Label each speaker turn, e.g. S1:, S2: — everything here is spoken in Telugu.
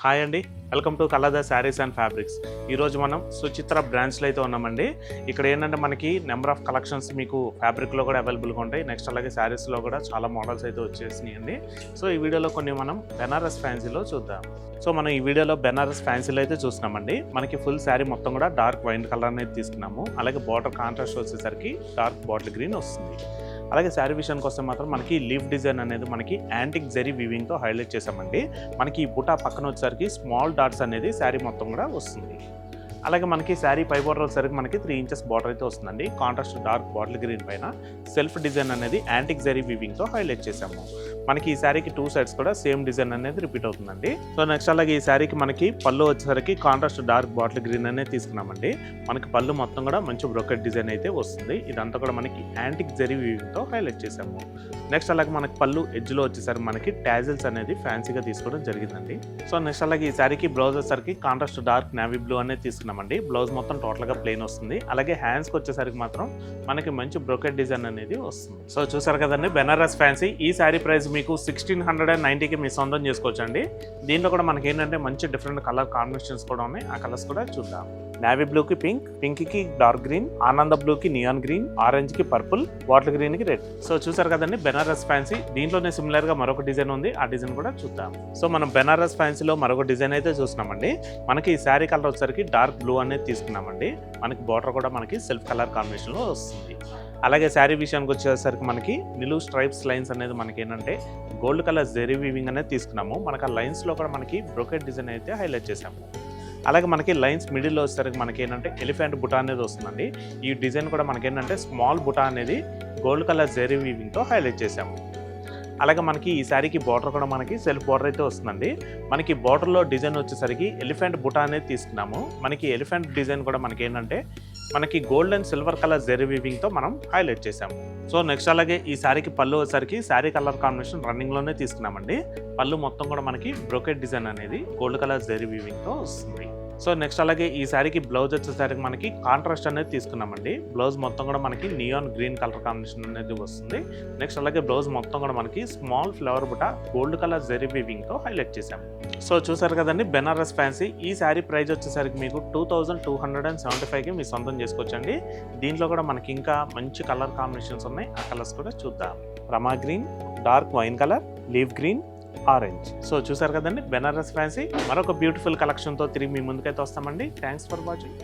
S1: హాయ్ అండి, welcome to Kalada sarees and fabrics. ఈరోజు మనం సుచిత్ర బ్రాండ్స్లో అయితే ఉన్నామండి. ఇక్కడ ఏంటంటే మనకి నెంబర్ ఆఫ్ కలెక్షన్స్ మీకు ఫ్యాబ్రిక్లో కూడా అవైలబుల్గా ఉంటాయి. నెక్స్ట్ అలాగే శారీస్లో కూడా చాలా మోడల్స్ అయితే వచ్చేసినాయండి. సో ఈ వీడియోలో కొన్ని మనం బెనారస్ ఫ్యాన్సీలో చూద్దాం. సో మనం ఈ వీడియోలో బెనారస్ ఫ్యాన్సీలో అయితే చూస్తున్నామండి. మనకి ఫుల్ శారీ మొత్తం కూడా డార్క్ వైన్ కలర్ అనేది తీసుకున్నాము. అలాగే బార్డర్ కాంట్రాస్ట్ వచ్చేసరికి డార్క్ బాటిల్ గ్రీన్ వస్తుంది. అలాగే శారీ విషయానికి వస్తే మాత్రం మనకి లీఫ్ డిజైన్ అనేది మనకి యాంటిక్ జెరీ వీవింగ్తో హైలైట్ చేసామండి. మనకి ఈ బుటా పక్కన వచ్చేసరికి స్మాల్ డాట్స్ అనేది శారీ మొత్తం కూడా వస్తుంది. అలాగే మనకి శారీ పై బార్డర్ వచ్చేసరికి మనకి 3 ఇంచెస్ బార్డర్ అయితే వస్తుందండి. కాంట్రాస్ట్ డార్క్ బాటిల్ గ్రీన్ పైన సెల్ఫ్ డిజైన్ అనేది యాంటిక్ జెరీ వీవింగ్తో హైలైట్ చేసాము. మనకి ఈ శారీకి 2 సైడ్స్ కూడా సేమ్ డిజైన్ అనేది రిపీట్ అవుతుందండి. సో నెక్స్ట్ అలాగే ఈ శారీకి మనకి పళ్ళు వచ్చేసరికి కాంట్రాస్ట్ డార్క్ బాటిల్ గ్రీన్ అనేది తీసుకున్నామండి. మనకి పళ్ళు మొత్తం కూడా మంచి బ్రోకెట్ డిజైన్ అయితే వస్తుంది. ఇదంతా కూడా మనకి యాంటిక్ జెరీ వీవింగ్తో హైలైట్ చేసాము. నెక్స్ట్ అలాగే మనకి పళ్ళు ఎడ్జ్లో వచ్చేసరికి మనకి టాజిల్స్ అనేది ఫ్యాన్సీగా తీసుకోవడం జరిగిందండి. సో నెక్స్ట్ అలాగే ఈ శారీకి బ్లౌజ్ వచ్చేసరికి కాంట్రాస్ట్ డార్క్ నేవీ బ్లూ అనేది తీసుకున్నామండి. బ్లౌజ్ మొత్తం టోటల్గా ప్లెయిన్ వస్తుంది. అలాగే హ్యాండ్స్కి వచ్చేసరికి మాత్రం మనకి మంచి బ్రోకెట్ డిజైన్ అనేది వస్తుంది. సో చూసారు కదండి బెనారస్ ఫ్యాన్సీ. ఈ శారీ ప్రైస్ మీకు 1690కి మీ సొంతం చేసుకోవచ్చు అండి. దీంట్లో కూడా మనకి ఏంటంటే మంచి డిఫరెంట్ కలర్ కాంబినేషన్స్ కూడా ఉన్నాయి. ఆ కలర్స్ కూడా చూద్దాం. నేవీ బ్లూకి పింక్, పింక్కి డార్క్ గ్రీన్, ఆనంద బ్లూకి నియాన్ గ్రీన్, ఆరెంజ్కి పర్పుల్, బాటిల్ గ్రీన్కి రెడ్. సో చూసారు కదండి బెనారస్ ఫ్యాన్సీ. దీంట్లోనే సిమిలర్గా మరొక డిజైన్ ఉంది. ఆ డిజైన్ కూడా చూద్దాం. సో మనం బెనారస్ ఫ్యాన్సీలో మరొక డిజైన్ అయితే చూస్తున్నామండి. మనకి ఈ శారీ కలర్ వచ్చేసరికి డార్క్ బ్లూ అనేది తీసుకున్నామండి. మనకి బార్డర్ కూడా మనకి సెల్ఫ్ కలర్ కాంబినేషన్లో వస్తుంది. అలాగే శారీ విషయానికి వచ్చేసరికి మనకి నిలువు స్ట్రైప్స్ లైన్స్ అనేది మనకి ఏంటంటే గోల్డ్ కలర్ జెరీ వీవింగ్ అనేది తీసుకున్నాము. మనకి ఆ లైన్స్లో కూడా మనకి బ్రోకెట్ డిజైన్ అయితే హైలైట్ చేసాము. అలాగే మనకి లైన్స్ మిడిల్లో వచ్చేసరికి మనకి ఏంటంటే ఎలిఫెంట్ బుటా అనేది వస్తుందండి. ఈ డిజైన్ కూడా మనకి ఏంటంటే స్మాల్ బుటా అనేది గోల్డ్ కలర్ జెరీ వీవింగ్తో హైలైట్ చేసాము. అలాగే మనకి ఈ శారీకి బార్డర్ కూడా మనకి సెల్ఫ్ బార్డర్ అయితే వస్తుందండి. మనకి బార్డర్లో డిజైన్ వచ్చేసరికి ఎలిఫెంట్ బుటా అనేది తీసుకున్నాము. మనకి ఎలిఫెంట్ డిజైన్ కూడా మనకి ఏంటంటే మనకి gold and silver colour zari వీవింగ్తో మనం హైలైట్ చేసాము. సో నెక్స్ట్ అలాగే ఈ శారీకి పళ్ళు వచ్చేసరికి శారీ కలర్ కాంబినేషన్ రన్నింగ్లోనే తీసుకున్నామండి. పళ్ళు మొత్తం కూడా మనకి బ్రోకెట్ డిజైన్ అనేది గోల్డ్ కలర్ జెరీ వీవింగ్తో వస్తుంది. సో నెక్స్ట్ అలాగే ఈ శారీకి బ్లౌజ్ వచ్చేసరికి మనకి కాంట్రాస్ట్ అనేది తీసుకున్నామండి. బ్లౌజ్ మొత్తం కూడా మనకి నియాన్ గ్రీన్ కలర్ కాంబినేషన్ అనేది వస్తుంది. నెక్స్ట్ అలాగే బ్లౌజ్ మొత్తం కూడా మనకి small flower buta gold colour zari వీవింగ్తో హైలైట్ చేసాము. సో చూసారు కదండి బెనారస్ ఫ్యాన్సీ. ఈ శారీ ప్రైస్ వచ్చేసరికి మీకు 2275కి మీ సొంతం చేసుకోవచ్చండి. దీంట్లో కూడా మనకి ఇంకా మంచి కలర్ కాంబినేషన్స్ ఉన్నాయి. ఆ కలర్స్ కూడా చూద్దాం. Rama green, dark wine colour, leaf green, orange. So చూసారు కదండి బెనారస్ ఫ్యాన్సీ. మరొక బ్యూటిఫుల్ కలెక్షన్తో తిరిగి మీ ముందుకైతే వస్తామండి. Thanks for watching.